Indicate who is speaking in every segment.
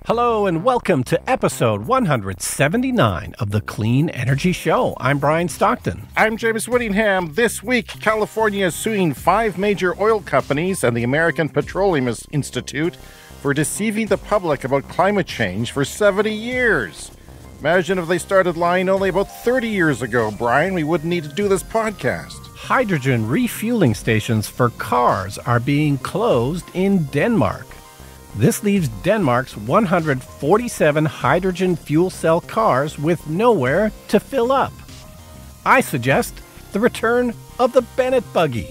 Speaker 1: Hello and welcome to episode 179 of the Clean Energy Show. I'm Brian Stockton.
Speaker 2: I'm James Whittingham. This week, California is suing 5 major oil companies and the American Petroleum Institute for deceiving the public about climate change for 70 years. Imagine if they started lying only about 30 years ago, Brian. We wouldn't need to do this podcast.
Speaker 1: Hydrogen refueling stations for cars are being closed in Denmark. This leaves Denmark's 147 hydrogen fuel cell cars with nowhere to fill up. I suggest the return of the Bennett buggy.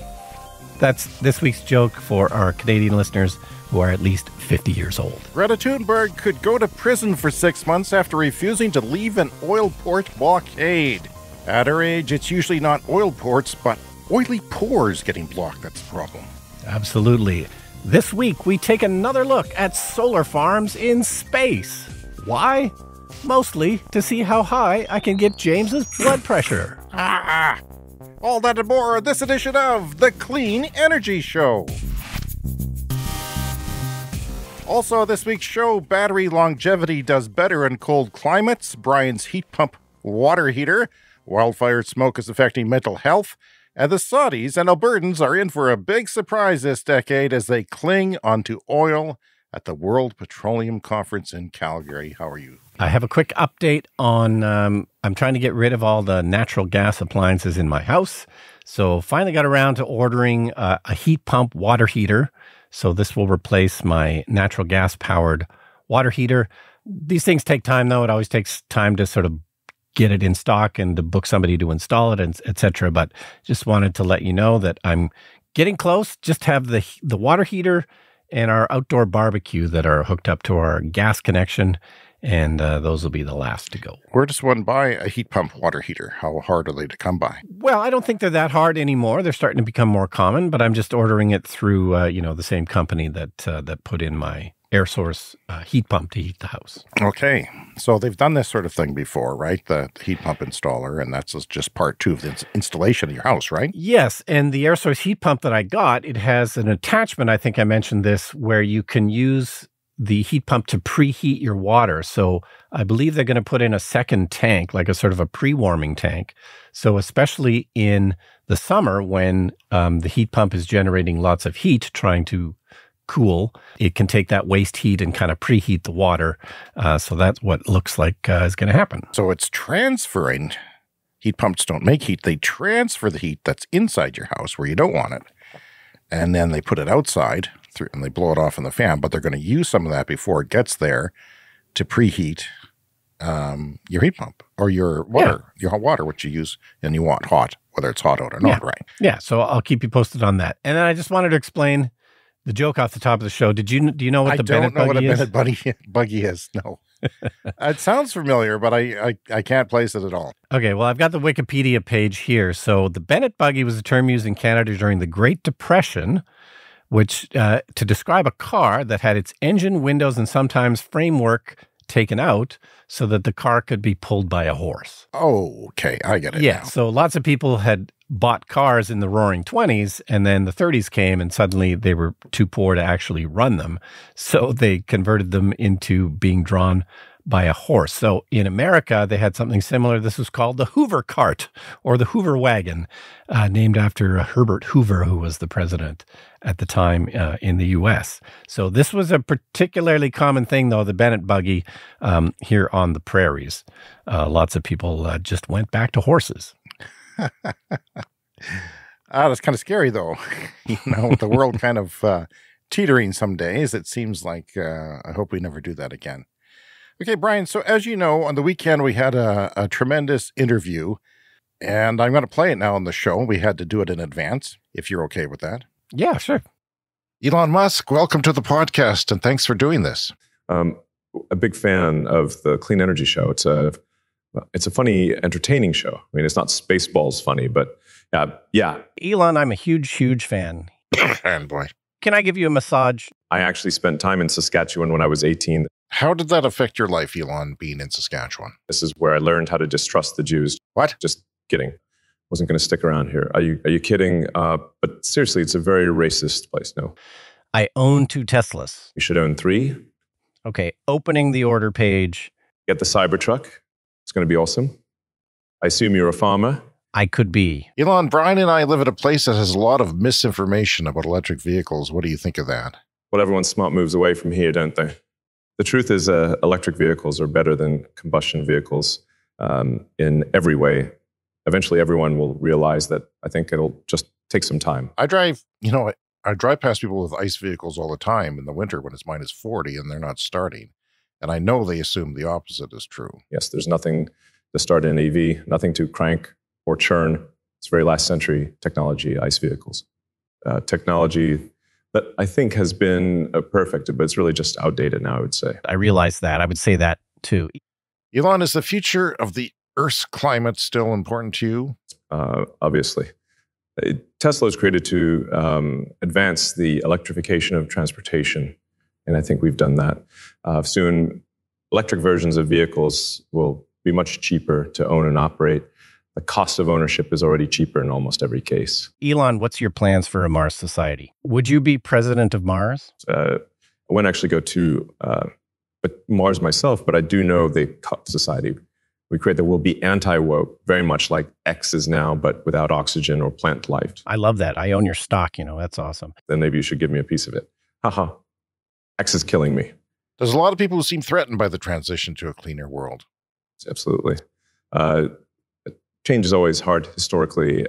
Speaker 1: That's this week's joke for our Canadian listeners who are at least 50 years old.
Speaker 2: Greta Thunberg could go to prison for 6 months after refusing to leave an oil port blockade. At her age, it's usually not oil ports, but oily pores getting blocked that's the problem.
Speaker 1: Absolutely. This week, we take another look at solar farms in space. Why? Mostly to see how high I can get James's blood pressure.
Speaker 2: All that and more this edition of The Clean Energy Show. Also, this week's show, battery longevity does better in cold climates, Brian's heat pump water heater, wildfire smoke is affecting mental health, and the Saudis and Albertans are in for a big surprise this decade as they cling onto oil at the World Petroleum Conference in Calgary. How are you?
Speaker 1: I have a quick update on, I'm trying to get rid of all the natural gas appliances in my house. So finally got around to ordering a heat pump water heater. So this will replace my natural gas powered water heater. These things take time though. It always takes time to sort of get it in stock and to book somebody to install it, and et cetera. But just wanted to let you know that I'm getting close. Just have the water heater and our outdoor barbecue that are hooked up to our gas connection, and those will be the last to go.
Speaker 2: Where does one buy a heat pump water heater? How hard are they to come by?
Speaker 1: Well, I don't think they're that hard anymore. They're starting to become more common, but I'm just ordering it through, the same company that put in my air source heat pump to heat the house.
Speaker 2: Okay. So they've done this sort of thing before, right? The heat pump installer, and that's just part 2 of the installation of your house, right?
Speaker 1: Yes. And the air source heat pump that I got, it has an attachment, I think I mentioned this, where you can use the heat pump to preheat your water. So I believe they're going to put in a second tank, like a sort of a pre-warming tank. So especially in the summer when the heat pump is generating lots of heat trying to cool, it can take that waste heat and kind of preheat the water. So that's what looks like is going to happen.
Speaker 2: So it's transferring. Heat pumps don't make heat. They transfer the heat that's inside your house where you don't want it. And then they put it outside and they blow it off in the fan. But they're going to use some of that before it gets there to preheat your heat pump or your water, your hot water, which you use and you want hot, whether it's hot out or not, right?
Speaker 1: Yeah. So I'll keep you posted on that. And then I just wanted to explain the joke off the top of the show. Do you know what the Bennett buggy is? I don't know what a Bennett buggy is. No.
Speaker 2: It sounds familiar, but I can't place it at all.
Speaker 1: Okay, well, I've got the Wikipedia page here. So the Bennett buggy was a term used in Canada during the Great Depression, which to describe a car that had its engine, windows, and sometimes framework taken out so that the car could be pulled by a horse.
Speaker 2: Oh, okay. I get it now.
Speaker 1: So lots of people had bought cars in the roaring 20s, and then the 30s came, and suddenly they were too poor to actually run them. So they converted them into being drawn by a horse. So in America, they had something similar. This was called the Hoover cart or the Hoover wagon, named after Herbert Hoover, who was the president at the time in the U.S. So this was a particularly common thing, though, the Bennett buggy here on the prairies. Lots of people just went back to horses.
Speaker 2: That's kind of scary, though. With the world kind of teetering some days, it seems like I hope we never do that again. Okay, Brian, so as you know, on the weekend we had a tremendous interview, and I'm going to play it now on the show. We had to do it in advance, if you're okay with that.
Speaker 1: Yeah, sure.
Speaker 2: Elon Musk, welcome to the podcast, and thanks for doing this.
Speaker 3: A big fan of the Clean Energy Show. It's a funny, entertaining show. I mean, it's not Spaceballs funny, but yeah.
Speaker 1: Elon, I'm a huge fan.
Speaker 2: And boy.
Speaker 1: Can I give you a massage?
Speaker 3: I actually spent time in Saskatchewan when I was 18.
Speaker 2: How did that affect your life, Elon, being in Saskatchewan?
Speaker 3: This is where I learned how to distrust the Jews.
Speaker 2: What?
Speaker 3: Just kidding. Wasn't going to stick around here. Are you kidding? But seriously, it's a very racist place. No.
Speaker 1: I own 2 Teslas.
Speaker 3: You should own 3.
Speaker 1: Okay, opening the order page.
Speaker 3: Get the Cybertruck. It's going to be awesome. I assume you're a farmer.
Speaker 1: I could be.
Speaker 2: Elon, Brian and I live at a place that has a lot of misinformation about electric vehicles. What do you think of that?
Speaker 3: Well, everyone's smart moves away from here, don't they? The truth is electric vehicles are better than combustion vehicles in every way. Eventually, everyone will realize that. I think it'll just take some time.
Speaker 2: I drive past people with ICE vehicles all the time in the winter when it's minus 40 and they're not starting. And I know they assume the opposite is true.
Speaker 3: Yes, there's nothing to start an EV, nothing to crank or churn. It's very last century technology, ICE vehicles. Technology that I think has been perfected, but it's really just outdated now, I would say.
Speaker 1: I realize that. I would say that too.
Speaker 2: Elon, is the future of the Earth's climate still important to you?
Speaker 3: Obviously. Tesla was created to advance the electrification of transportation, and I think we've done that. Soon, electric versions of vehicles will be much cheaper to own and operate. The cost of ownership is already cheaper in almost every case.
Speaker 1: Elon, what's your plans for a Mars society? Would you be president of Mars?
Speaker 3: I wouldn't actually go to Mars myself, but I do know the society we create that will be anti-woke, very much like X is now, but without oxygen or plant life.
Speaker 1: I love that. I own your stock, that's awesome.
Speaker 3: Then maybe you should give me a piece of it. Haha. X is killing me.
Speaker 2: There's a lot of people who seem threatened by the transition to a cleaner world.
Speaker 3: Absolutely. Change is always hard historically.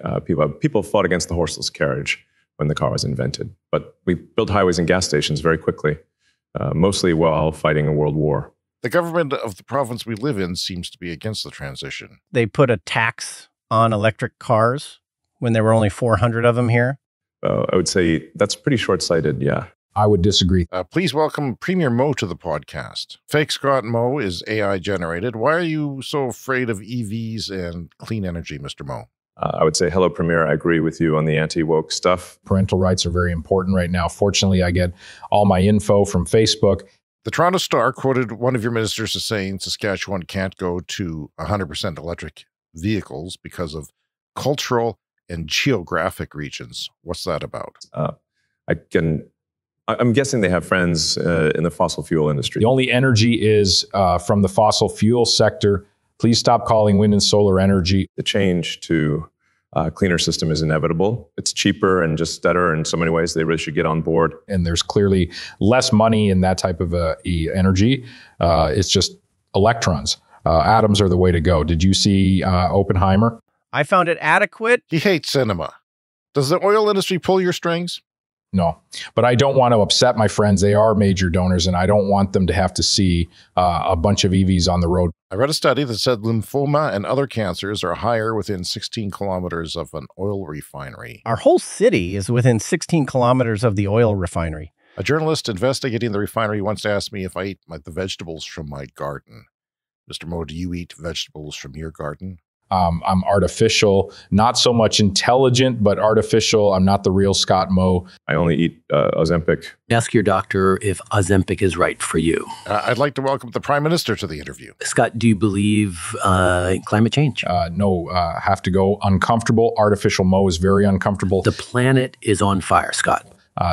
Speaker 3: People fought against the horseless carriage when the car was invented. But we built highways and gas stations very quickly, mostly while fighting a world war.
Speaker 2: The government of the province we live in seems to be against the transition.
Speaker 1: They put a tax on electric cars when there were only 400 of them here.
Speaker 3: I would say that's pretty short-sighted, yeah.
Speaker 4: I would disagree.
Speaker 2: Please welcome Premier Mo to the podcast. Fake Scott Mo is AI generated. Why are you so afraid of EVs and clean energy, Mr. Mo?
Speaker 3: I would say, hello, Premier. I agree with you on the anti-woke stuff.
Speaker 4: Parental rights are very important right now. Fortunately, I get all my info from Facebook.
Speaker 2: The Toronto Star quoted one of your ministers as saying Saskatchewan can't go to 100% electric vehicles because of cultural and geographic regions. What's that about?
Speaker 3: I'm guessing they have friends in the fossil fuel industry.
Speaker 4: The only energy is from the fossil fuel sector. Please stop calling wind and solar energy.
Speaker 3: The change to a cleaner system is inevitable. It's cheaper and just better in so many ways. They really should get on board.
Speaker 4: And there's clearly less money in that type of energy. It's just electrons. Atoms are the way to go. Did you see Oppenheimer?
Speaker 1: I found it adequate.
Speaker 2: He hates cinema. Does the oil industry pull your strings?
Speaker 4: No, but I don't want to upset my friends. They are major donors, and I don't want them to have to see a bunch of EVs on the road.
Speaker 2: I read a study that said lymphoma and other cancers are higher within 16 kilometers of an oil refinery.
Speaker 1: Our whole city is within 16 kilometers of the oil refinery.
Speaker 2: A journalist investigating the refinery once asked me if I eat the vegetables from my garden. Mr. Mo, do you eat vegetables from your garden?
Speaker 4: I'm artificial, not so much intelligent, but artificial. I'm not the real Scott Mo.
Speaker 3: I only eat Ozempic.
Speaker 5: Ask your doctor if Ozempic is right for you.
Speaker 2: I'd like to welcome the Prime Minister to the interview.
Speaker 5: Scott, do you believe in climate change?
Speaker 4: No, have to go uncomfortable. Artificial Mo is very uncomfortable.
Speaker 5: The planet is on fire, Scott.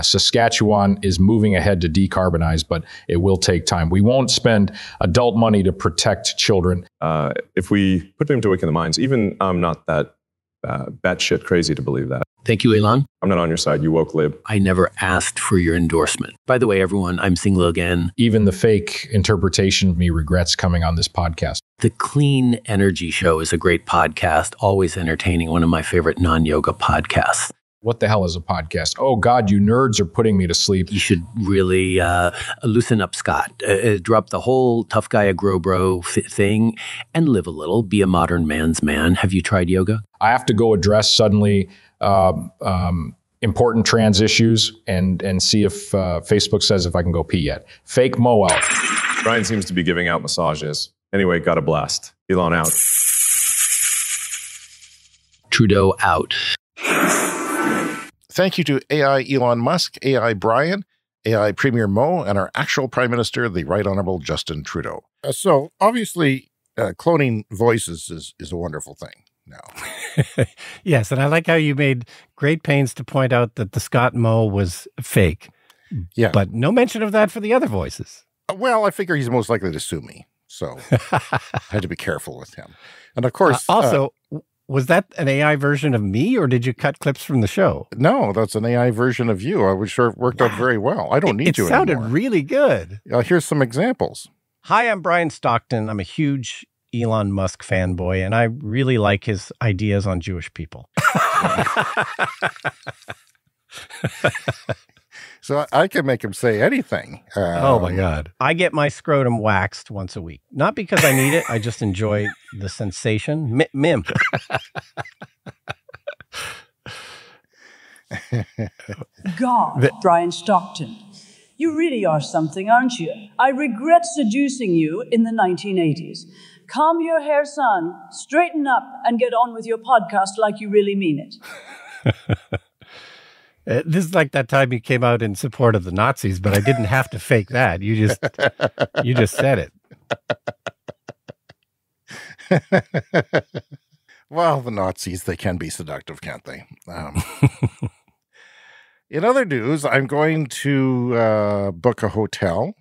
Speaker 4: Saskatchewan is moving ahead to decarbonize, but it will take time. We won't spend adult money to protect children.
Speaker 3: If we put them to work in the mines, even I'm not that batshit crazy to believe that.
Speaker 5: Thank you, Elon.
Speaker 3: I'm not on your side, you woke lib.
Speaker 5: I never asked for your endorsement. By the way, everyone, I'm single again.
Speaker 4: Even the fake interpretation of me regrets coming on this podcast.
Speaker 5: The Clean Energy Show is a great podcast, always entertaining, one of my favorite non-yoga podcasts.
Speaker 4: What the hell is a podcast? Oh, God, you nerds are putting me to sleep.
Speaker 5: You should really loosen up, Scott. Drop the whole tough guy, a grow bro thing and live a little. Be a modern man's man. Have you tried yoga?
Speaker 4: I have to go address suddenly important trans issues and see if Facebook says if I can go pee yet. Fake Mo out.
Speaker 3: Brian seems to be giving out massages. Anyway, got a blast. Elon out.
Speaker 5: Trudeau out.
Speaker 2: Thank you to AI Elon Musk, AI Brian, AI Premier Mo, and our actual Prime Minister, the Right Honorable Justin Trudeau. So obviously, cloning voices is a wonderful thing now.
Speaker 1: Yes, and I like how you made great pains to point out that the Scott Mo was fake.
Speaker 2: Yeah.
Speaker 1: But no mention of that for the other voices.
Speaker 2: Well, I figure he's most likely to sue me, so I had to be careful with him. And of course,
Speaker 1: was that an AI version of me, or did you cut clips from the show?
Speaker 2: No, that's an AI version of you. I was sure it worked out very well. I don't need you anymore.
Speaker 1: It sounded really good.
Speaker 2: Here's some examples.
Speaker 1: Hi, I'm Brian Stockton. I'm a huge Elon Musk fanboy, and I really like his ideas on Jewish people.
Speaker 2: So I can make him say anything.
Speaker 1: Oh, my God. I get my scrotum waxed once a week. Not because I need it. I just enjoy the sensation. Mim.
Speaker 6: God, Brian Stockton. You really are something, aren't you? I regret seducing you in the 1980s. Comb your hair, son, straighten up, and get on with your podcast like you really mean it.
Speaker 1: This is like that time you came out in support of the Nazis, but I didn't have to fake that. You just said
Speaker 2: it. Well, the Nazis, they can be seductive, can't they? In other news, I'm going to book a hotel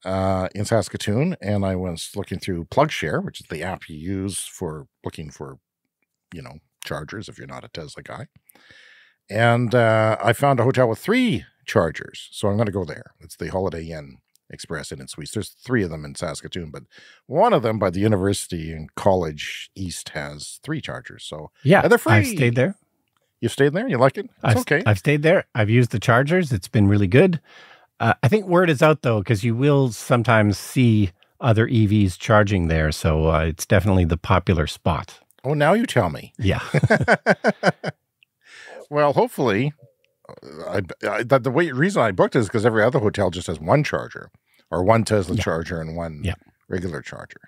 Speaker 2: in Saskatoon, and I was looking through PlugShare, which is the app you use for looking for, chargers if you're not a Tesla guy. And I found a hotel with 3 chargers, so I'm going to go there. It's the Holiday Inn Express Inn and Suites. There's 3 of them in Saskatoon, but one of them by the University and College East has 3 chargers. So
Speaker 1: yeah,
Speaker 2: they're free.
Speaker 1: I've stayed there.
Speaker 2: You stayed there? You like it? It's okay.
Speaker 1: I've stayed there. I've used the chargers. It's been really good. I think word is out, though, because you will sometimes see other EVs charging there. So it's definitely the popular spot.
Speaker 2: Oh, now you tell me.
Speaker 1: Yeah.
Speaker 2: Well, hopefully, the reason I booked is because every other hotel just has 1 charger or 1 Tesla charger and 1 regular charger.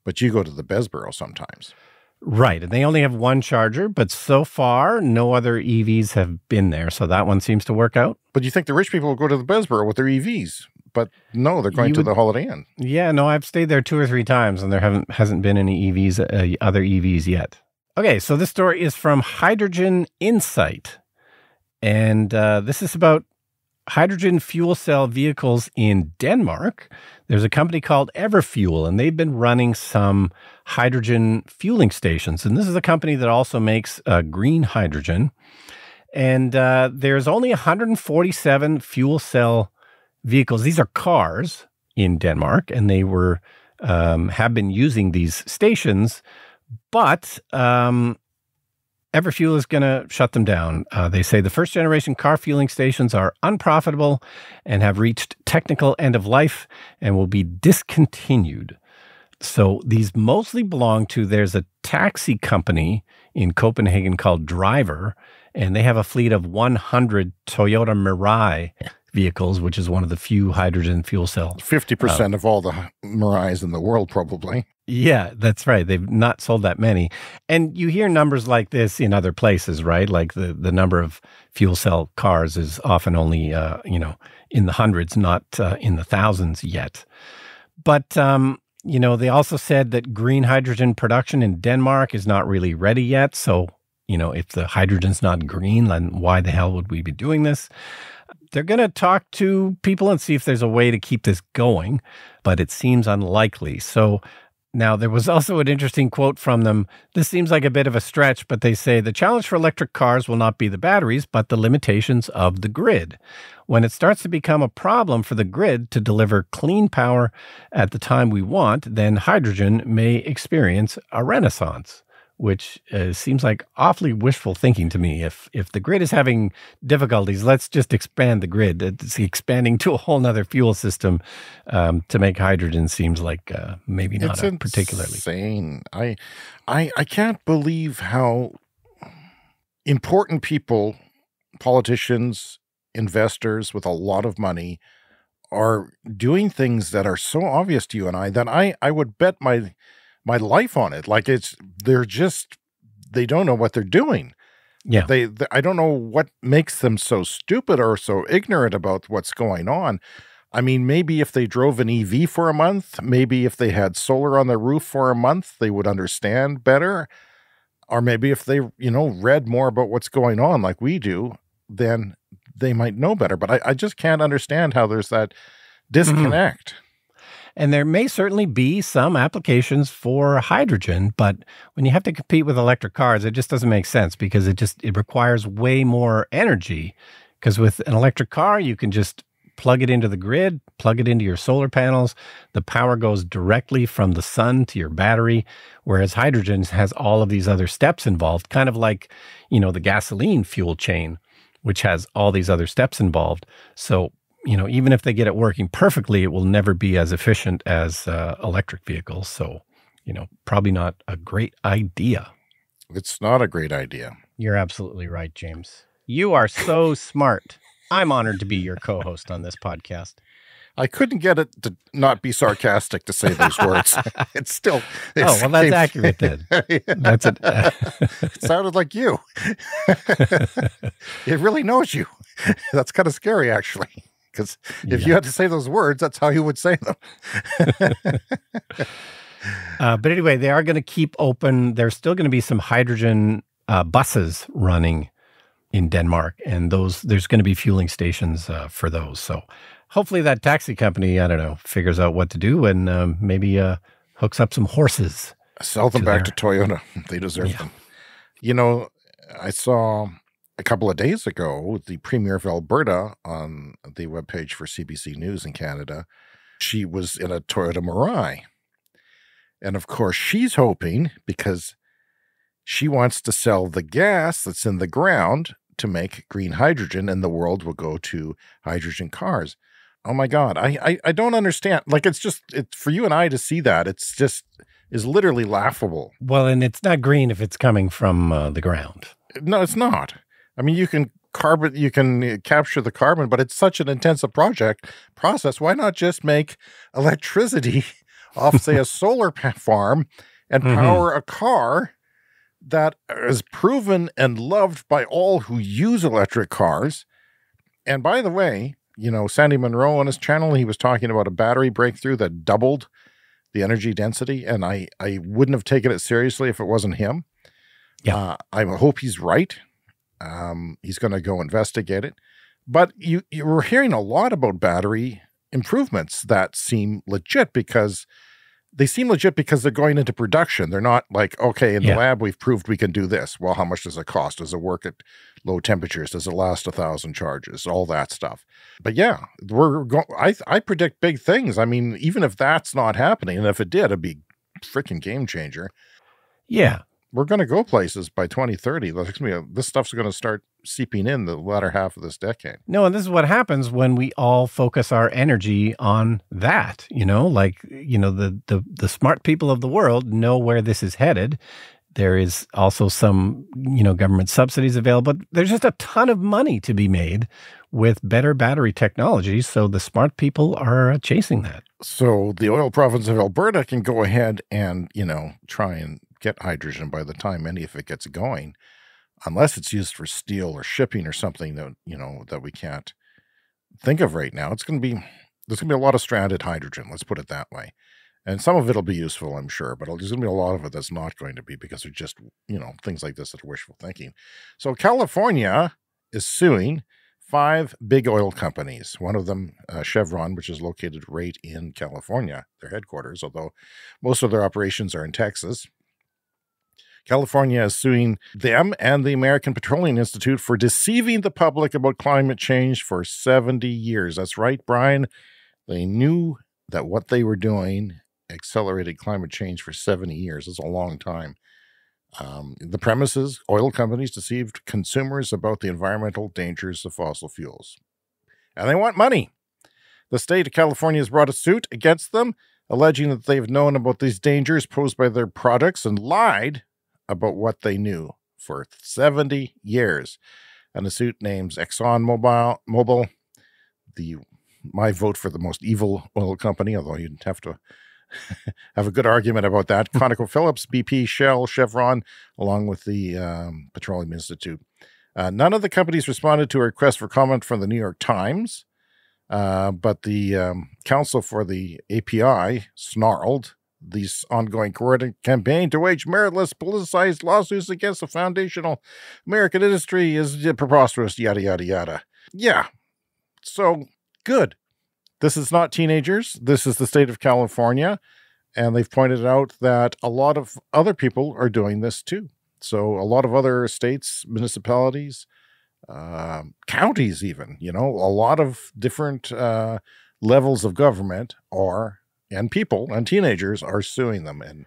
Speaker 2: But you go to the Bessborough sometimes.
Speaker 1: Right. And they only have 1 charger, but so far, no other EVs have been there. So that one seems to work out.
Speaker 2: But you think the rich people will go to the Bessborough with their EVs. But no, they're going to the Holiday Inn.
Speaker 1: Yeah, no, I've stayed there 2 or 3 times, and there hasn't been any other EVs yet. Okay, so this story is from Hydrogen Insight, and this is about hydrogen fuel cell vehicles in Denmark. There's a company called Everfuel, and they've been running some hydrogen fueling stations, and this is a company that also makes green hydrogen, and there's only 147 fuel cell vehicles. These are cars in Denmark, and they have been using these stations. But Everfuel is going to shut them down. They say the first generation car fueling stations are unprofitable and have reached technical end of life and will be discontinued. So these mostly belong to, there's a taxi company in Copenhagen called Driver, and they have a fleet of 100 Toyota Mirai vehicles, which is one of the few hydrogen fuel cells.
Speaker 2: 50% of all the Mirais in the world, probably.
Speaker 1: Yeah, that's right. They've not sold that many. And you hear numbers like this in other places, right? Like the number of fuel cell cars is often only, in the hundreds, not in the thousands yet. But, they also said that green hydrogen production in Denmark is not really ready yet. So, if the hydrogen's not green, then why the hell would we be doing this? They're going to talk to people and see if there's a way to keep this going, but it seems unlikely. So now there was also an interesting quote from them. This seems like a bit of a stretch, but they say the challenge for electric cars will not be the batteries, but the limitations of the grid. When it starts to become a problem for the grid to deliver clean power at the time we want, then hydrogen may experience a renaissance, which seems like awfully wishful thinking to me. If the grid is having difficulties, let's just expand the grid. It's expanding to a whole nother fuel system to make hydrogen seems like maybe not particularly.
Speaker 2: It's insane. I can't believe how important people, politicians, investors with a lot of money are doing things that are so obvious to you and I that I would bet my life on it. Like they don't know what they're doing.
Speaker 1: Yeah.
Speaker 2: I don't know what makes them so stupid or so ignorant about what's going on. I mean, maybe if they drove an EV for a month, maybe if they had solar on their roof for a month, they would understand better. Or maybe if they, read more about what's going on like we do, then they might know better. But I just can't understand how there's that disconnect.
Speaker 1: And there may certainly be some applications for hydrogen, but when you have to compete with electric cars, it just doesn't make sense because it requires way more energy. Because with an electric car, you can just plug it into the grid, plug it into your solar panels. The power goes directly from the sun to your battery, whereas hydrogen has all of these other steps involved, kind of like, the gasoline fuel chain, which has all these other steps involved. So, even if they get it working perfectly, it will never be as efficient as electric vehicles. So, probably not a great idea.
Speaker 2: It's not a great idea.
Speaker 1: You're absolutely right, James. You are so smart. I'm honored to be your co-host on this podcast.
Speaker 2: I couldn't get it to not be sarcastic to say those words. It's still...
Speaker 1: That's accurate then. That's it.
Speaker 2: It sounded like you. It really knows you. That's kind of scary, actually. Because if you had to say those words, that's how you would say them.
Speaker 1: But anyway, they are going to keep open. There's still going to be some hydrogen buses running in Denmark, and there's going to be fueling stations for those. So hopefully that taxi company, I don't know, figures out what to do and maybe hooks up some horses.
Speaker 2: Sell them back to Toyota. They deserve them. I saw a couple of days ago the Premier of Alberta on the webpage for CBC News in Canada. She was in a Toyota Mirai. And of course, she's hoping, because she wants to sell the gas that's in the ground to make green hydrogen, and the world will go to hydrogen cars. Oh my God. I don't understand. Like, it's for you and I to see that. Is literally laughable.
Speaker 1: Well, and it's not green if it's coming from the ground.
Speaker 2: No, it's not. I mean, you can capture the carbon, but it's such an intensive process. Why not just make electricity off, say, a solar farm and power a car that is proven and loved by all who use electric cars? And by the way, Sandy Munro on his channel, he was talking about a battery breakthrough that doubled the energy density, and I wouldn't have taken it seriously if it wasn't him. Yeah, I hope he's right. He's going to go investigate it. But you were hearing a lot about battery improvements that seem legit because they're going into production. They're not like, okay, in the lab, we've proved we can do this. Well, how much does it cost? Does it work at low temperatures? Does it last 1,000 charges? All that stuff. But yeah, I predict big things. I mean, even if that's not happening, and if it did, it'd be a freaking game changer.
Speaker 1: Yeah.
Speaker 2: We're going to go places by 2030. This stuff's going to start seeping in the latter half of this decade.
Speaker 1: No, and this is what happens when we all focus our energy on that. The smart people of the world know where this is headed. There is also some, government subsidies available. There's just a ton of money to be made with better battery technology. So the smart people are chasing that.
Speaker 2: So the oil province of Alberta can go ahead and, try and get hydrogen by the time any of it gets going, unless it's used for steel or shipping or something that, that we can't think of right now. There's going to be a lot of stranded hydrogen. Let's put it that way. And some of it'll be useful, I'm sure, but there's going to be a lot of it that's not going to be because they're just, things like this that are wishful thinking. So California is suing 5 big oil companies. One of them, Chevron, which is located right in California, their headquarters, although most of their operations are in Texas. California is suing them and the American Petroleum Institute for deceiving the public about climate change for 70 years. That's right, Brian. They knew that what they were doing accelerated climate change for 70 years. That's a long time. The premise is oil companies deceived consumers about the environmental dangers of fossil fuels. And they want money. The state of California has brought a suit against them, alleging that they've known about these dangers posed by their products and lied about what they knew for 70 years. And the suit names ExxonMobil, my vote for the most evil oil company, although you'd have to have a good argument about that. ConocoPhillips, BP, Shell, Chevron, along with the Petroleum Institute. None of the companies responded to a request for comment from the New York Times, but the counsel for the API snarled this ongoing coordinated campaign to wage meritless politicized lawsuits against the foundational American industry is preposterous, yada, yada, yada. Yeah. So good. this is not teenagers. This is the state of California. And they've pointed out that a lot of other people are doing this too. So a lot of other states, municipalities, counties even, a lot of different levels of government and people and teenagers are suing them, and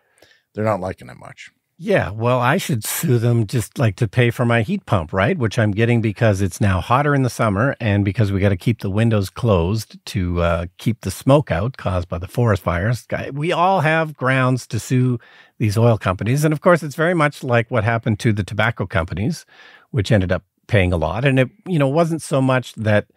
Speaker 2: they're not liking it much.
Speaker 1: Yeah, well, I should sue them just like to pay for my heat pump, right? Which I'm getting because it's now hotter in the summer and because we got to keep the windows closed to keep the smoke out caused by the forest fires. We all have grounds to sue these oil companies. And of course, it's very much like what happened to the tobacco companies, which ended up paying a lot. And it, wasn't so much that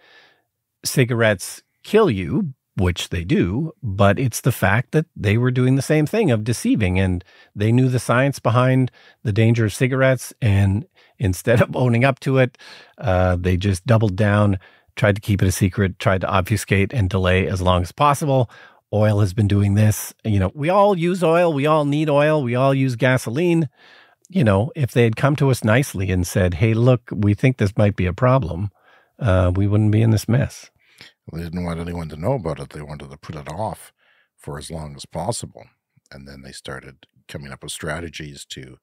Speaker 1: cigarettes kill you, which they do, but it's the fact that they were doing the same thing of deceiving, and they knew the science behind the danger of cigarettes, and instead of owning up to it, they just doubled down, tried to keep it a secret, tried to obfuscate and delay as long as possible. Oil has been doing this. We all use oil. We all need oil. We all use gasoline. If they had come to us nicely and said, hey, look, we think this might be a problem, we wouldn't be in this mess.
Speaker 2: They didn't want anyone to know about it. They wanted to put it off for as long as possible. And then they started coming up with strategies to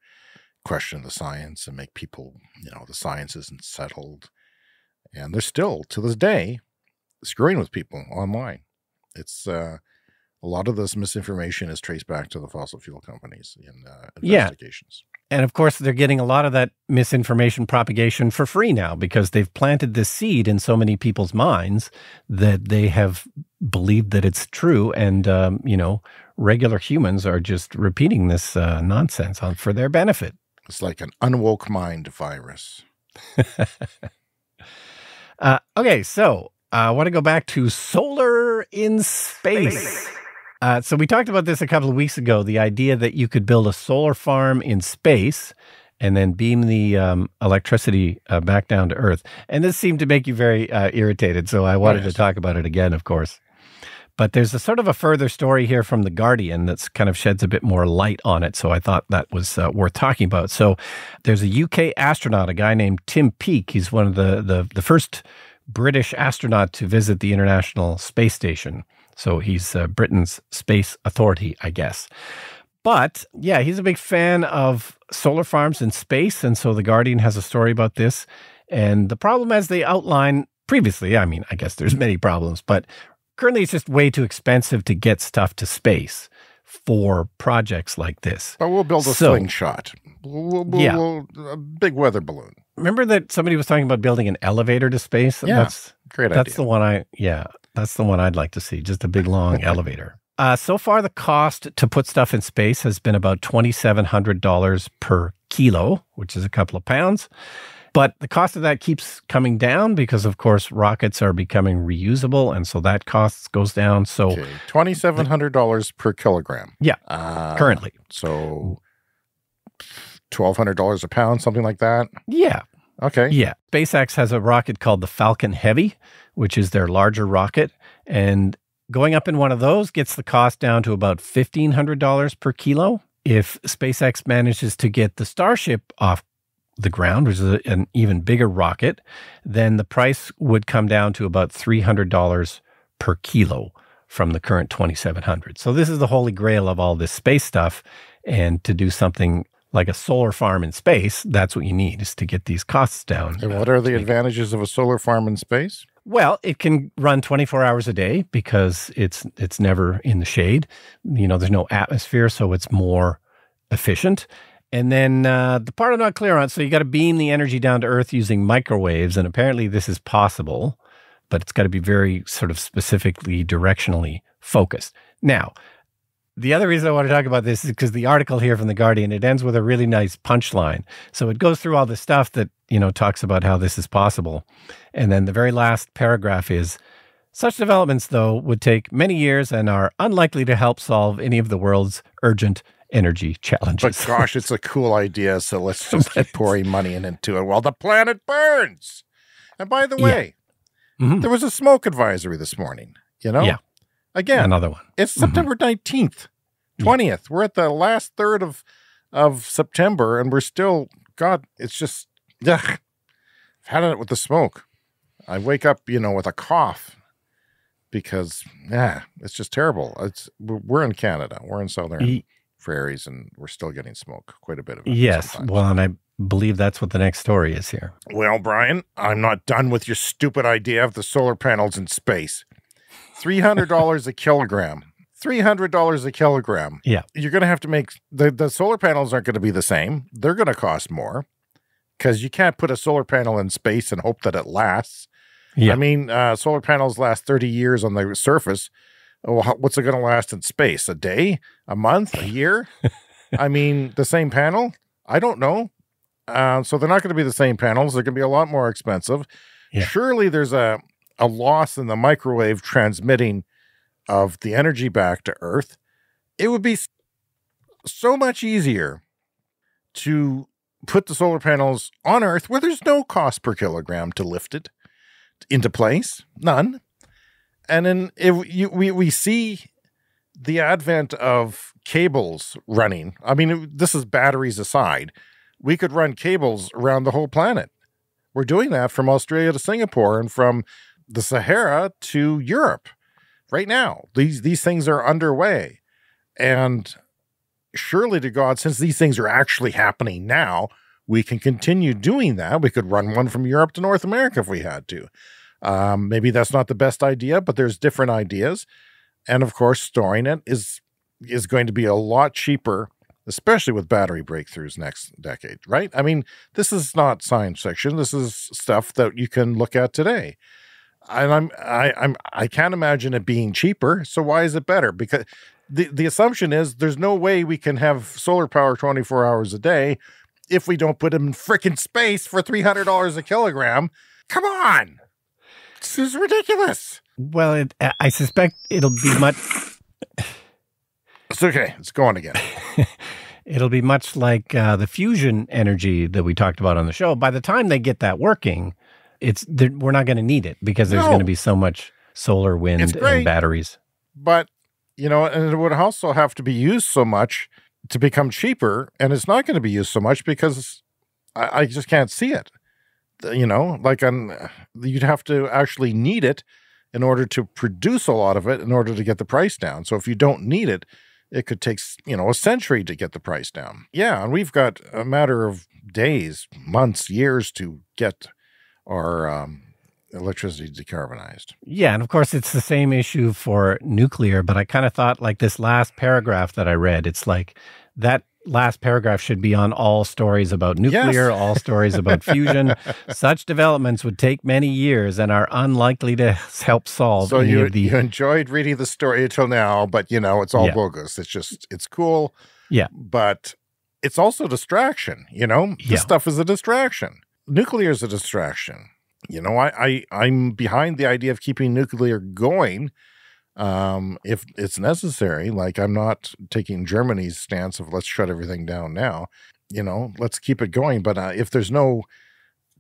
Speaker 2: question the science and make people, the science isn't settled. And they're still, to this day, screwing with people online. It's a lot of this misinformation is traced back to the fossil fuel companies in investigations.
Speaker 1: Yeah. And of course, they're getting a lot of that misinformation propagation for free now because they've planted this seed in so many people's minds that they have believed that it's true. And, regular humans are just repeating this nonsense for their benefit.
Speaker 2: It's like an unwoke mind virus.
Speaker 1: Okay, so I want to go back to solar in space. So we talked about this a couple of weeks ago, the idea that you could build a solar farm in space and then beam the electricity back down to Earth. And this seemed to make you very irritated, so I wanted to talk about it again, of course. But there's a sort of a further story here from The Guardian that's kind of sheds a bit more light on it, so I thought that was worth talking about. So there's a UK astronaut, a guy named Tim Peake. He's one of the first British astronaut to visit the International Space Station. So he's Britain's space authority, I guess. But yeah, he's a big fan of solar farms in space. And so The Guardian has a story about this. And the problem, as they outline previously, I guess there's many problems, but currently it's just way too expensive to get stuff to space for projects like this.
Speaker 2: But we'll build a slingshot. A big weather balloon.
Speaker 1: Remember that somebody was talking about building an elevator to space?
Speaker 2: Yeah, great idea.
Speaker 1: That's the one that's the one I'd like to see, just a big, long elevator. So far, the cost to put stuff in space has been about $2,700 per kilo, which is a couple of pounds. But the cost of that keeps coming down because, of course, rockets are becoming reusable, and so that cost goes down. So
Speaker 2: $2,700 per kilogram.
Speaker 1: Yeah, currently.
Speaker 2: So $1,200 a pound, something like that?
Speaker 1: Yeah.
Speaker 2: Okay.
Speaker 1: Yeah. SpaceX has a rocket called the Falcon Heavy, which is their larger rocket. And going up in one of those gets the cost down to about $1,500 per kilo. If SpaceX manages to get the Starship off the ground, which is an even bigger rocket, then the price would come down to about $300 per kilo from the current $2,700. So this is the holy grail of all this space stuff. And to do something like a solar farm in space, that's what you need, is to get these costs down.
Speaker 2: And what are the advantages of a solar farm in space?
Speaker 1: Well, it can run 24 hours a day because it's never in the shade. There's no atmosphere, so it's more efficient. And then the part I'm not clear on, so you got to beam the energy down to Earth using microwaves, and apparently this is possible, but it's got to be very sort of specifically directionally focused. Now, the other reason I want to talk about this is because the article here from The Guardian, it ends with a really nice punchline. So it goes through all the stuff that, talks about how this is possible. And then the very last paragraph is, such developments, though, would take many years and are unlikely to help solve any of the world's urgent energy challenges.
Speaker 2: But gosh, it's a cool idea. So let's just keep pouring money into it while the planet burns. And by the way, there was a smoke advisory this morning,
Speaker 1: Yeah.
Speaker 2: Again,
Speaker 1: another one.
Speaker 2: It's September 19th, 20th. Yeah. We're at the last third of September, and we're still, God, it's just, ugh. I've had it with the smoke. I wake up, with a cough. because it's just terrible. We're in Canada. We're in southern prairies, and we're still getting smoke, quite a bit of it.
Speaker 1: Yes.
Speaker 2: sometimes.
Speaker 1: Well, and I believe that's what the next story is here.
Speaker 2: Well, Brian, I'm not done with your stupid idea of the solar panels in space. $300 a kilogram. $300 a kilogram.
Speaker 1: Yeah.
Speaker 2: You're going to have to make the solar panels aren't going to be the same. They're going to cost more because you can't put a solar panel in space and hope that it lasts.
Speaker 1: Yeah.
Speaker 2: I mean, solar panels last 30 years on the surface. What's it going to last in space? A day? A month? A year? I mean, the same panel? I don't know. So they're not going to be the same panels. They're going to be a lot more expensive.
Speaker 1: Yeah.
Speaker 2: Surely there's a loss in the microwave transmitting of the energy back to Earth. It would be so much easier to put the solar panels on Earth where there's no cost per kilogram to lift it into place. None. And then we see the advent of cables running. I mean, this is batteries aside. We could run cables around the whole planet. We're doing that from Australia to Singapore and from the Sahara to Europe right now. These things are underway. And surely to God, since these things are actually happening now, we can continue doing that. We could run one from Europe to North America if we had to. Maybe that's not the best idea, but there's different ideas. And of course, storing it is going to be a lot cheaper, especially with battery breakthroughs next decade, right? I mean, this is not science fiction. This is stuff that you can look at today. And I can't imagine it being cheaper. So why is it better? Because the assumption is there's no way we can have solar power 24 hours a day if we don't put them in frickin' space for $300 a kilogram. Come on. This is ridiculous.
Speaker 1: Well, I suspect it'll be much...
Speaker 2: It's okay. It's going again.
Speaker 1: It'll be much like the fusion energy that we talked about on the show. By the time they get that working, we're not going to need it because there's going to be so much solar, wind, and batteries.
Speaker 2: But, and it would also have to be used so much to become cheaper, and it's not going to be used so much because I just can't see it. You'd have to actually need it in order to produce a lot of it in order to get the price down. So if you don't need it, it could take, a century to get the price down. Yeah, and we've got a matter of days, months, years to get our electricity decarbonized.
Speaker 1: Yeah, and of course, it's the same issue for nuclear, but I kind of thought like this last paragraph that I read, it's like that last paragraph should be on all stories about nuclear, all stories about fusion. Such developments would take many years and are unlikely to help solve any of the...
Speaker 2: you enjoyed reading the story until now, but it's all bogus. It's cool.
Speaker 1: Yeah.
Speaker 2: But it's also distraction, This stuff is a distraction. Nuclear is a distraction. I'm behind the idea of keeping nuclear going if it's necessary. Like, I'm not taking Germany's stance of let's shut everything down now. Let's keep it going. But if there's no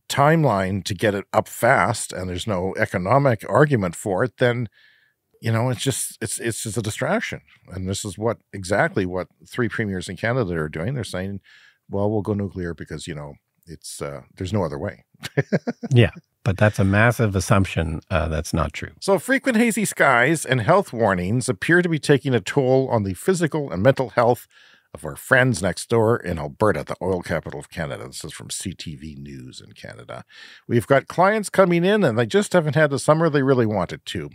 Speaker 2: timeline to get it up fast and there's no economic argument for it, then it's just a distraction. And this is exactly what 3 premiers in Canada are doing. They're saying, well, we'll go nuclear because it's there's no other way.
Speaker 1: Yeah, but that's a massive assumption. That's not true.
Speaker 2: So frequent hazy skies and health warnings appear to be taking a toll on the physical and mental health of our friends next door in Alberta, the oil capital of Canada. This is from CTV News in Canada. We've got clients coming in and they just haven't had the summer they really wanted to.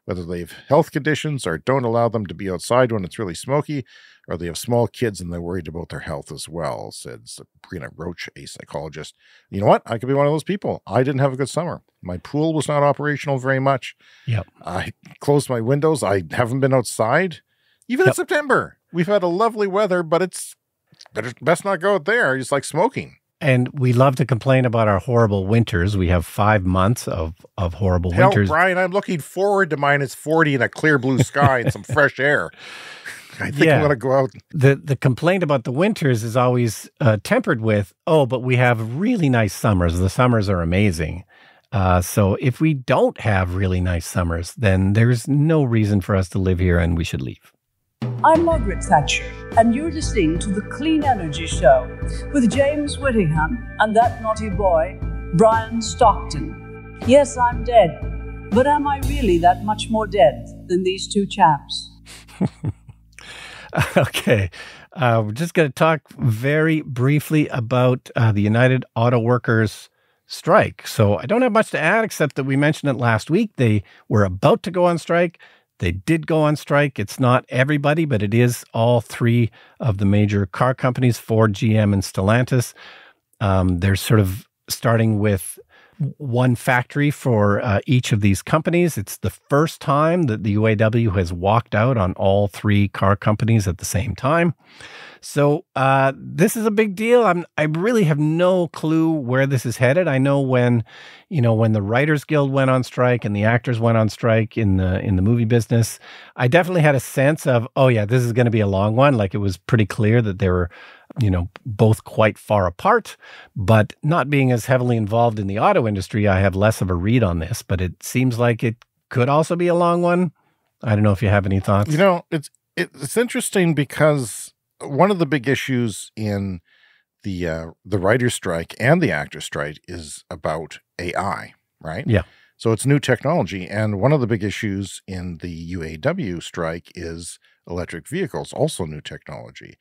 Speaker 2: Whether they have health conditions or don't allow them to be outside when it's really smoky, or they have small kids and they're worried about their health as well, said Sabrina Roach, a psychologist. You know what? I could be one of those people. I didn't have a good summer. My pool was not operational very much.
Speaker 1: Yep.
Speaker 2: I closed my windows. I haven't been outside. Even in September. We've had a lovely weather, but it's best not go out there. It's like smoking.
Speaker 1: And we love to complain about our horrible winters. We have 5 months of horrible winters.
Speaker 2: Brian, I'm looking forward to -40 and a clear blue sky and some fresh air. I think I'm going to go out.
Speaker 1: The complaint about the winters is always tempered with, but we have really nice summers. The summers are amazing. So if we don't have really nice summers, then there's no reason for us to live here and we should leave.
Speaker 6: I'm Margaret Thatcher, and you're listening to The Clean Energy Show with James Whittingham and that naughty boy, Brian Stockton. Yes, I'm dead. But am I really that much more dead than these two chaps?
Speaker 1: Okay. We're just going to talk very briefly about the United Auto Workers strike. So I don't have much to add except that we mentioned it last week. They were about to go on strike. They did go on strike. It's not everybody, but it is all three of the major car companies, Ford, GM, and Stellantis. They're sort of starting with one factory for each of these companies. It's the first time that the UAW has walked out on all three car companies at the same time. So this is a big deal. I really have no clue where this is headed. I know when the Writers Guild went on strike and the actors went on strike in the movie business, I definitely had a sense of, oh yeah, this is going to be a long one. Like it was pretty clear that they were, both quite far apart, but not being as heavily involved in the auto industry, I have less of a read on this, but it seems like it could also be a long one. I don't know if you have any thoughts.
Speaker 2: It's interesting because one of the big issues in the writer's strike and the actor's strike is about AI, right?
Speaker 1: Yeah.
Speaker 2: So it's new technology. And one of the big issues in the UAW strike is electric vehicles, also new technology.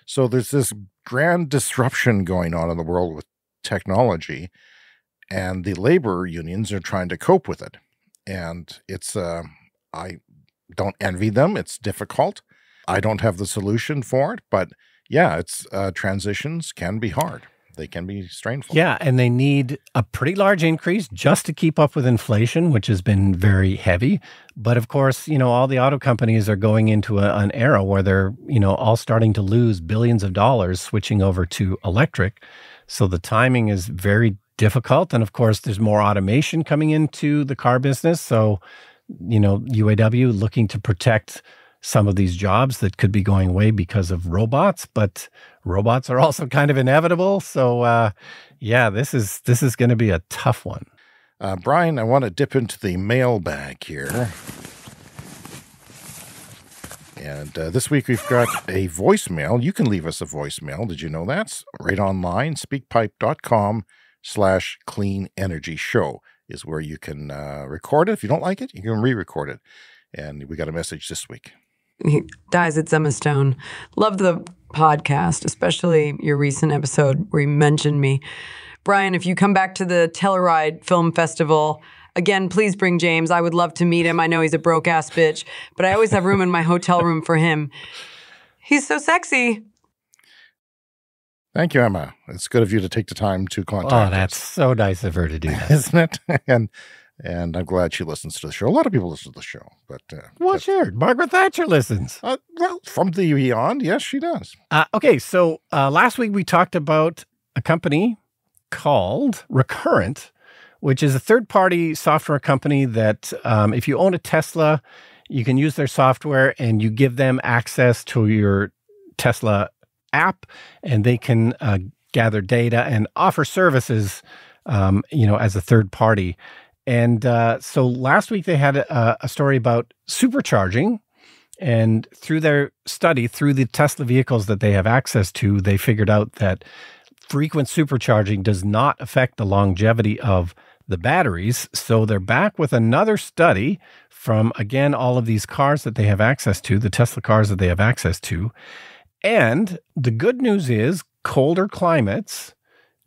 Speaker 2: So there's this grand disruption going on in the world with technology, and the labor unions are trying to cope with it. And it's, I don't envy them. It's difficult. I don't have the solution for it, but yeah, it's transitions can be hard. They can be strainful.
Speaker 1: Yeah, and they need a pretty large increase just to keep up with inflation, which has been very heavy. But of course, all the auto companies are going into an era where they're, all starting to lose billions of dollars switching over to electric. So the timing is very difficult. And of course, there's more automation coming into the car business. So, UAW looking to protect some of these jobs that could be going away because of robots, but robots are also kind of inevitable. So, this is going to be a tough one.
Speaker 2: Brian, I want to dip into the mailbag here. And this week we've got a voicemail. You can leave us a voicemail. Did you know that? Right online, speakpipe.com/clean energy show is where you can record it. If you don't like it, you can re-record it. And we got a message this week.
Speaker 7: Guys, it's Emma Stone. Love the podcast, especially your recent episode where you mentioned me. Brian, if you come back to the Telluride Film Festival, again, please bring James. I would love to meet him. I know he's a broke-ass bitch, but I always have room in my hotel room for him. He's so sexy.
Speaker 2: Thank you, Emma. It's good of you to take the time to contact us.
Speaker 1: Oh, that's so nice of her to do that.
Speaker 2: Isn't it? And I'm glad she listens to the show. A lot of people listen to the show, but
Speaker 1: well, sure. Margaret Thatcher listens.
Speaker 2: Well, from the beyond, yes, she does.
Speaker 1: Okay, so last week we talked about a company called Recurrent, which is a third-party software company that if you own a Tesla, you can use their software and you give them access to your Tesla app, and they can gather data and offer services, as a third party. And so last week they had a story about supercharging, and through their study, through the Tesla vehicles that they have access to, they figured out that frequent supercharging does not affect the longevity of the batteries. So they're back with another study from, again, all of these cars that they have access to, the Tesla cars that they have access to. And the good news is colder climates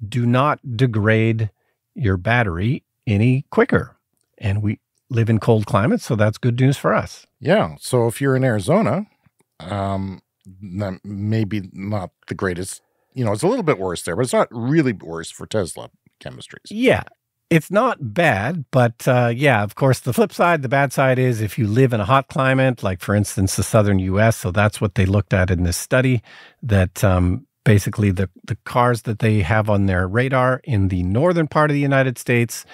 Speaker 1: do not degrade your battery any quicker. And we live in cold climates, so that's good news for us.
Speaker 2: Yeah. So if you're in Arizona, maybe not the greatest, it's a little bit worse there, but it's not really worse for Tesla chemistries.
Speaker 1: Yeah. It's not bad, but of course, the flip side, the bad side is if you live in a hot climate, like for instance, the southern U.S., so that's what they looked at in this study, that basically the cars that they have on their radar in the northern part of the United States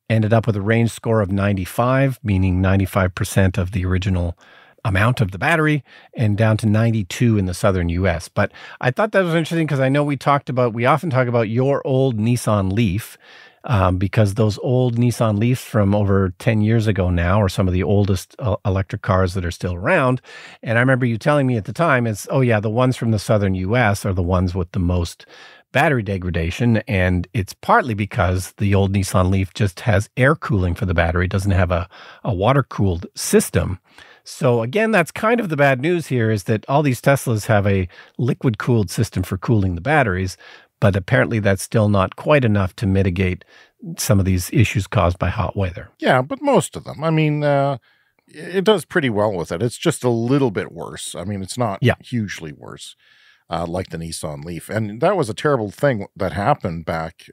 Speaker 1: ended up with a range score of 95, meaning 95% of the original amount of the battery, and down to 92 in the southern U.S. But I thought that was interesting because I know we often talk about your old Nissan Leaf, because those old Nissan Leafs from over 10 years ago now are some of the oldest electric cars that are still around. And I remember you telling me at the time, the ones from the southern U.S. are the ones with the most battery degradation, and it's partly because the old Nissan Leaf just has air cooling for the battery. It doesn't have a water-cooled system. So again, that's kind of the bad news here, is that all these Teslas have a liquid-cooled system for cooling the batteries, but apparently that's still not quite enough to mitigate some of these issues caused by hot weather.
Speaker 2: Yeah, but most of them. I mean, it does pretty well with it. It's just a little bit worse. I mean, it's not hugely worse like the Nissan Leaf. And that was a terrible thing that happened back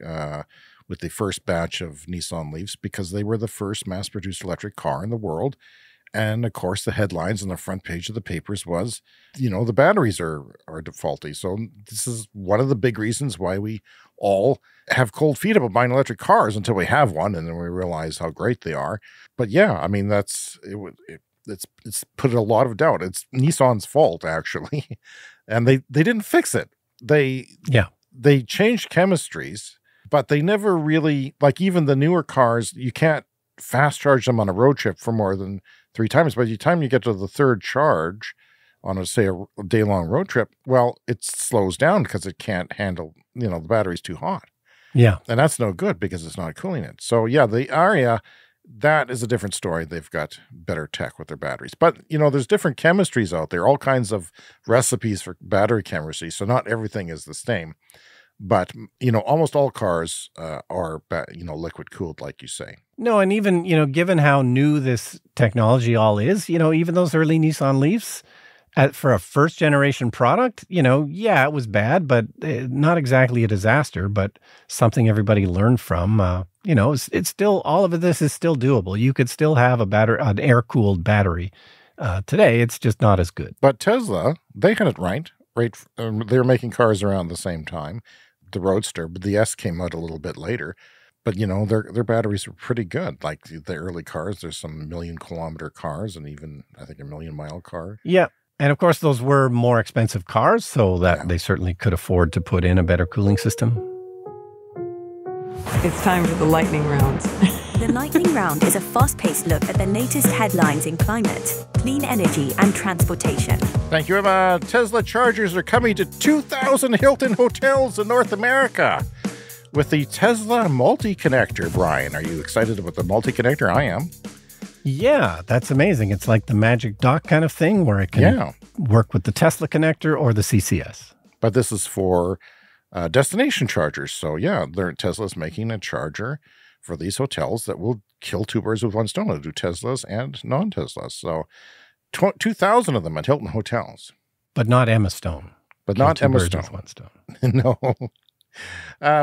Speaker 2: with the first batch of Nissan Leafs, because they were the first mass-produced electric car in the world. And, of course, the headlines on the front page of the papers was, the batteries are faulty. So this is one of the big reasons why we all have cold feet about buying electric cars until we have one, and then we realize how great they are. But, yeah, I mean, it's put a lot of doubt. It's Nissan's fault, actually. And they didn't fix it. They changed chemistries, but they never really, like even the newer cars, you can't fast charge them on a road trip for more than 3 times. By the time you get to the third charge on, a day-long road trip, well, it slows down because it can't handle, the battery's too hot.
Speaker 1: Yeah.
Speaker 2: And that's no good because it's not cooling it. So, yeah, the Aria, that is a different story. They've got better tech with their batteries. But, there's different chemistries out there, all kinds of recipes for battery chemistry. So not everything is the same. But, almost all cars are, liquid cooled, like you say.
Speaker 1: No, and even, given how new this technology all is, even those early Nissan Leafs, for a first generation product, it was bad, but not exactly a disaster, but something everybody learned from. It's still, all of this is still doable. You could still have an air cooled battery today. It's just not as good.
Speaker 2: But Tesla, they had it right. They were making cars around the same time. The Roadster, but the S came out a little bit later. But, their batteries were pretty good. Like the early cars, there's some 1,000,000-kilometer cars and even, I think, a 1,000,000-mile car.
Speaker 1: Yeah. And of course, those were more expensive cars, so that they certainly could afford to put in a better cooling system.
Speaker 7: It's time for the lightning rounds.
Speaker 8: The lightning round is a fast-paced look at the latest headlines in climate, clean energy, and transportation.
Speaker 2: Thank you, Emma. Tesla chargers are coming to 2,000 Hilton hotels in North America with the Tesla Multi-Connector. Brian, are you excited about the Multi-Connector? I am.
Speaker 1: Yeah, that's amazing. It's like the Magic Dock kind of thing where it can work with the Tesla connector or the CCS.
Speaker 2: But this is for destination chargers. So, Tesla's making a charger for these hotels that will kill 2 birds with one stone. It'll do Teslas and non-Teslas. So 2,000 of them at Hilton hotels.
Speaker 1: But not Emma Stone.
Speaker 2: But not Emma
Speaker 1: Stone.
Speaker 2: Stone.
Speaker 1: One stone.
Speaker 2: No.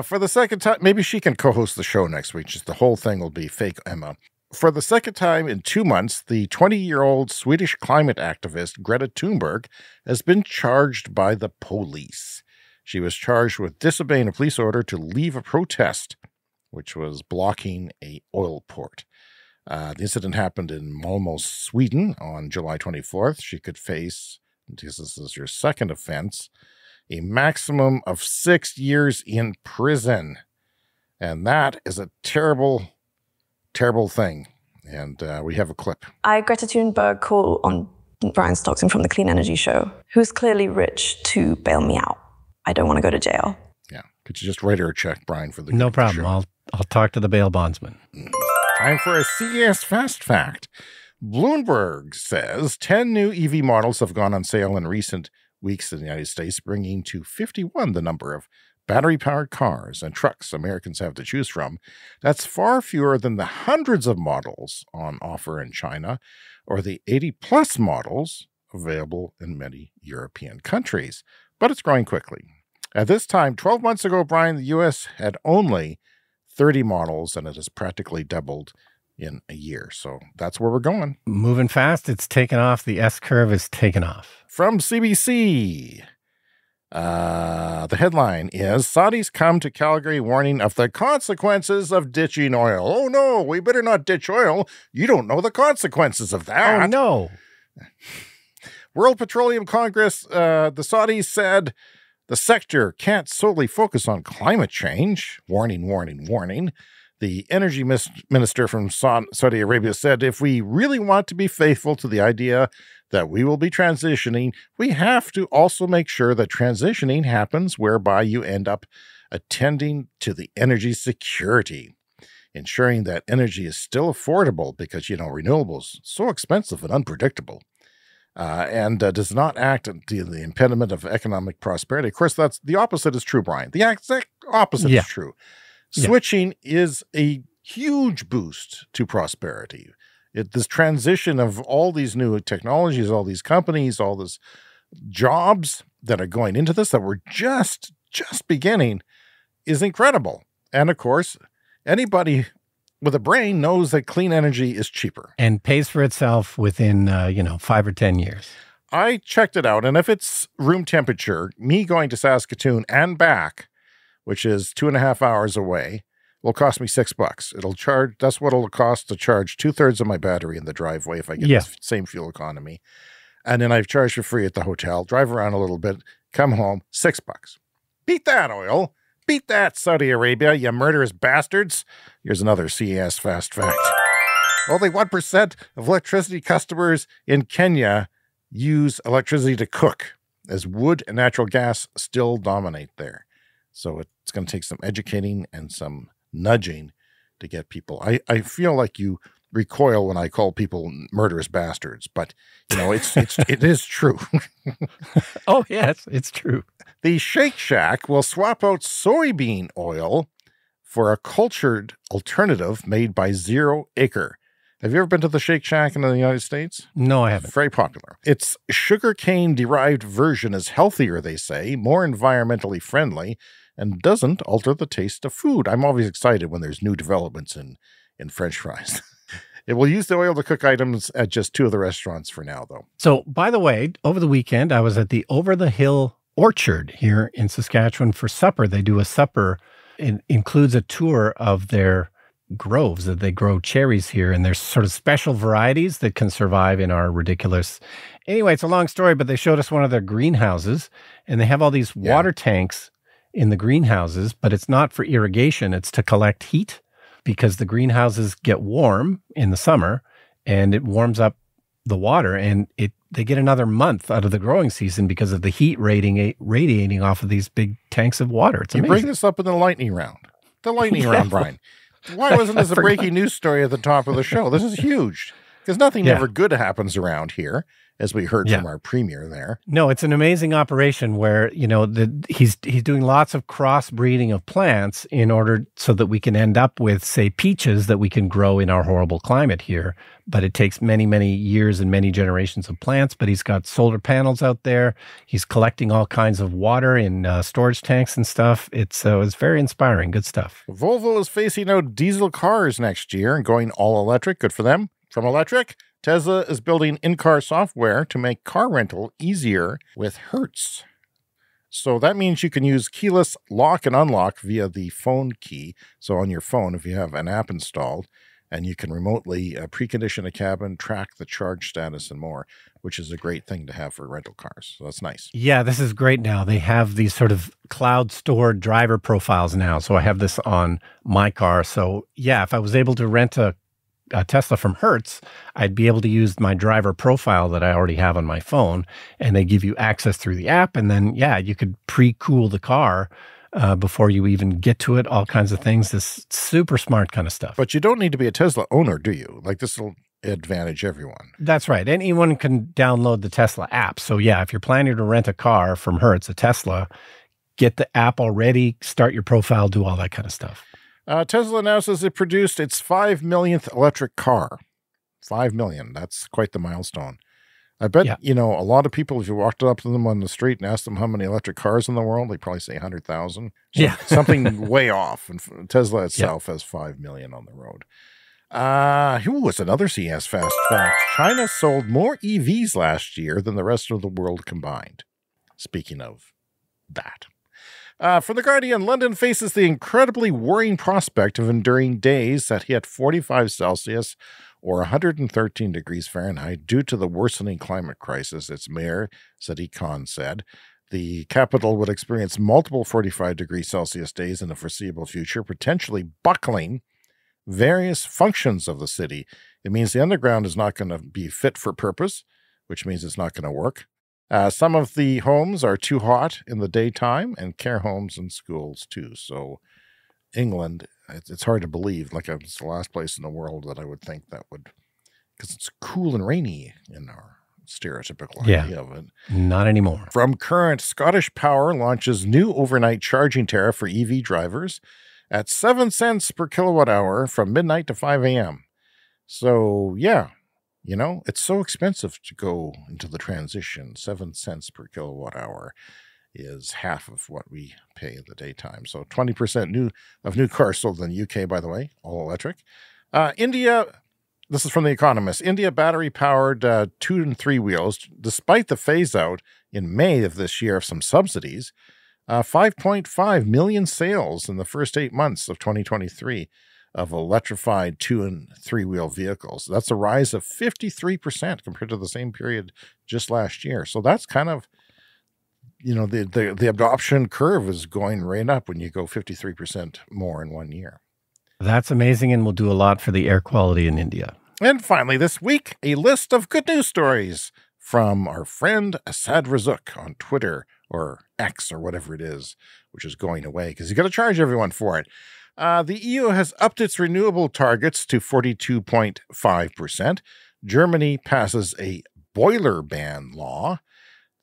Speaker 2: For the second time, maybe she can co-host the show next week. Just the whole thing will be fake Emma. For the second time in 2 months, the 20-year-old Swedish climate activist Greta Thunberg has been charged by the police. She was charged with disobeying a police order to leave a protest, which was blocking a oil port. The incident happened in Malmö, Sweden on July 24th. She could face, because this is her second offense, a maximum of 6 years in prison. And that is a terrible, terrible thing. And we have a clip.
Speaker 9: I, Greta Thunberg, call on Brian Stockton from the Clean Energy Show, who's clearly rich, to bail me out. I don't want to go to jail.
Speaker 2: Yeah. Could you just write her a check, Brian, for the
Speaker 1: No problem.
Speaker 2: show?
Speaker 1: I'll talk to the bail bondsman.
Speaker 2: Time for a CES Fast Fact. Bloomberg says 10 new EV models have gone on sale in recent weeks in the United States, bringing to 51 the number of battery-powered cars and trucks Americans have to choose from. That's far fewer than the hundreds of models on offer in China or the 80-plus models available in many European countries. But it's growing quickly. At this time, 12 months ago, Brian, the U.S. had only 30 models, and it has practically doubled in a year. So that's where we're going.
Speaker 1: Moving fast. It's taken off. The S-curve is taken off.
Speaker 2: From CBC, the headline is, Saudis come to Calgary warning of the consequences of ditching oil. Oh, no, we better not ditch oil. You don't know the consequences of that.
Speaker 1: Oh, no.
Speaker 2: World Petroleum Congress, the Saudis said the sector can't solely focus on climate change. Warning, warning, warning. The energy minister from Saudi Arabia said, if we really want to be faithful to the idea that we will be transitioning, we have to also make sure that transitioning happens whereby you end up attending to the energy security, ensuring that energy is still affordable because, renewables so expensive and unpredictable, and does not act to the impediment of economic prosperity. Of course, that's the opposite is true, Brian. The exact opposite is true. Switching is a huge boost to prosperity. This transition of all these new technologies, all these companies, all these jobs that are going into this that we're just beginning is incredible. And of course, anybody with a brain knows that clean energy is cheaper.
Speaker 1: And pays for itself within, 5 or 10 years.
Speaker 2: I checked it out, and if it's room temperature, me going to Saskatoon and back, which is 2.5 hours away, will cost me $6. That's what it'll cost to charge 2/3 of my battery in the driveway if I get the same fuel economy. And then I've charged for free at the hotel, drive around a little bit, come home, $6. Beat that, oil. Beat that, Saudi Arabia, you murderous bastards. Here's another CES fast fact. Only 1% of electricity customers in Kenya use electricity to cook, as wood and natural gas still dominate there. So it's going to take some educating and some nudging to get people. I feel like you recoil when I call people murderous bastards, but it is true.
Speaker 1: Oh, yes, it's true.
Speaker 2: The Shake Shack will swap out soybean oil for a cultured alternative made by Zero Acre. Have you ever been to the Shake Shack in the United States?
Speaker 1: No, I haven't.
Speaker 2: Very popular. Its sugarcane-derived version is healthier, they say, more environmentally friendly, and doesn't alter the taste of food. I'm always excited when there's new developments in French fries. It will use the oil to cook items at just 2 of the restaurants for now, though.
Speaker 1: So, by the way, over the weekend, I was at the Over the Hill Orchard here in Saskatchewan for supper. They do a supper. It includes a tour of their groves that they grow cherries here, and there's sort of special varieties that can survive in our ridiculous. Anyway, it's a long story, but they showed us one of their greenhouses, and they have all these water tanks in the greenhouses, but it's not for irrigation. It's to collect heat because the greenhouses get warm in the summer and it warms up the water, and they get another month out of the growing season because of the heat radiating off of these big tanks of water. It's amazing.
Speaker 2: You bring this up in the lightning round. The lightning round, Brian. Why wasn't this a breaking news story at the top of the show? This is huge because nothing ever good happens around here, as we heard from our premier there.
Speaker 1: No, it's an amazing operation where, he's doing lots of crossbreeding of plants in order so that we can end up with, say, peaches that we can grow in our horrible climate here. But it takes many, many years and many generations of plants. But he's got solar panels out there. He's collecting all kinds of water in storage tanks and stuff. It's very inspiring. Good stuff.
Speaker 2: Volvo is phasing out diesel cars next year and going all electric. Good for them. From electric, Tesla is building in-car software to make car rental easier with Hertz. So that means you can use keyless lock and unlock via the phone key. So on your phone, if you have an app installed, and you can remotely precondition a cabin, track the charge status and more, which is a great thing to have for rental cars. So that's nice.
Speaker 1: Yeah, this is great now. They have these sort of cloud-stored driver profiles now. So I have this on my car. So yeah, if I was able to rent a Tesla from Hertz, I'd be able to use my driver profile that I already have on my phone, and they give you access through the app. And then, you could pre-cool the car before you even get to it, all kinds of things, this super smart kind of stuff.
Speaker 2: But you don't need to be a Tesla owner, do you? Like, this will advantage everyone.
Speaker 1: That's right. Anyone can download the Tesla app. So if you're planning to rent a car from Hertz, a Tesla, get the app already, start your profile, do all that kind of stuff.
Speaker 2: Tesla announces it produced its 5 millionth electric car. 5 million. That's quite the milestone. I bet, a lot of people, if you walked up to them on the street and asked them how many electric cars in the world, they'd probably say 100,000. Something way off. And Tesla itself has 5 million on the road. It's another CES fast fact. China sold more EVs last year than the rest of the world combined. Speaking of that. From The Guardian, London faces the incredibly worrying prospect of enduring days that hit 45 Celsius or 113 degrees Fahrenheit due to the worsening climate crisis, its mayor, Sadiq Khan, said. The capital would experience multiple 45 degrees Celsius days in the foreseeable future, potentially buckling various functions of the city. It means the underground is not going to be fit for purpose, which means it's not going to work. Some of the homes are too hot in the daytime, and care homes and schools too. So England, it's hard to believe. Like, it's the last place in the world that I would think that would, because it's cool and rainy in our stereotypical idea of it.
Speaker 1: Not anymore.
Speaker 2: From Current, Scottish Power launches new overnight charging tariff for EV drivers at 7 cents per kilowatt hour from midnight to 5 a.m. So, yeah, you know, it's so expensive to go into the transition. 7 cents per kilowatt hour is half of what we pay in the daytime. So 20% of new cars sold in the UK, by the way, all electric. India, this is from The Economist. India battery-powered 2- and 3-wheels, despite the phase-out in May of this year of some subsidies, 5.5 million sales in the first 8 months of 2023 of electrified 2- and 3-wheel vehicles. That's a rise of 53% compared to the same period just last year. So that's kind of, you know, the adoption curve is going right up when you go 53% more in 1 year.
Speaker 1: That's amazing and will do a lot for the air quality in India.
Speaker 2: And finally this week, a list of good news stories from our friend Assad Razzouk on Twitter, or X, or whatever it is, which is going away because you got to charge everyone for it. The EU has upped its renewable targets to 42.5%. Germany passes a boiler ban law.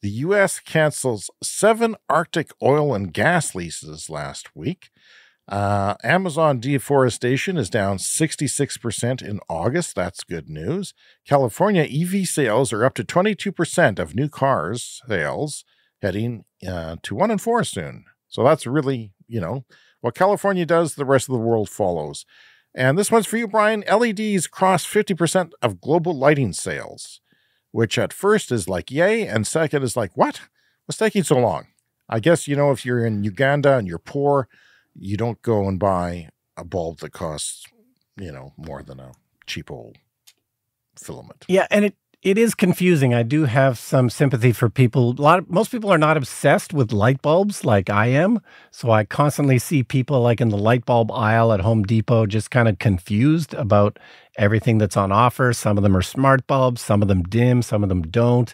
Speaker 2: The U.S. cancels 7 Arctic oil and gas leases last week. Amazon deforestation is down 66% in August. That's good news. California EV sales are up to 22% of new cars sales, heading to 1 in 4 soon. So that's really, you know, what California does, the rest of the world follows. And this one's for you, Brian. LEDs cross 50% of global lighting sales, which at first is like, yay, and second is like, what? What's taking so long? I guess, you know, if you're in Uganda and you're poor, you don't go and buy a bulb that costs, you know, more than a cheap old filament.
Speaker 1: Yeah, and it is confusing. I do have some sympathy for people. Most people are not obsessed with light bulbs like I am. So I constantly see people like in the light bulb aisle at Home Depot just kind of confused about everything that's on offer. Some of them are smart bulbs, some of them dim, some of them don't.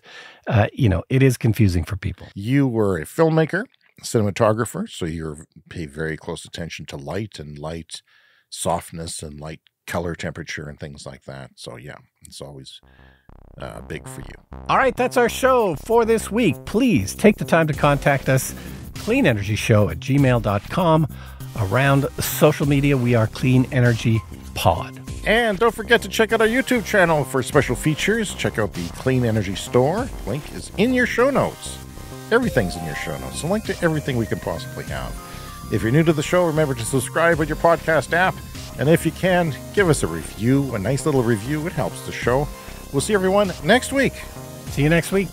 Speaker 1: You know, it is confusing for people.
Speaker 2: You were a filmmaker, cinematographer, so you pay very close attention to light and light softness and light color temperature and things like that. So yeah, it's always big for you.
Speaker 1: All right, that's our show for this week. Please take the time to contact us, cleanenergyshow@gmail.com. Around social media, we are Clean Energy Pod.
Speaker 2: And don't forget to check out our YouTube channel for special features. Check out the Clean Energy Store. Link is in your show notes. Everything's in your show notes. A link to everything we can possibly have. If you're new to the show, remember to subscribe with your podcast app. And if you can, give us a review, a nice little review. It helps the show. We'll see everyone next week.
Speaker 1: See you next week.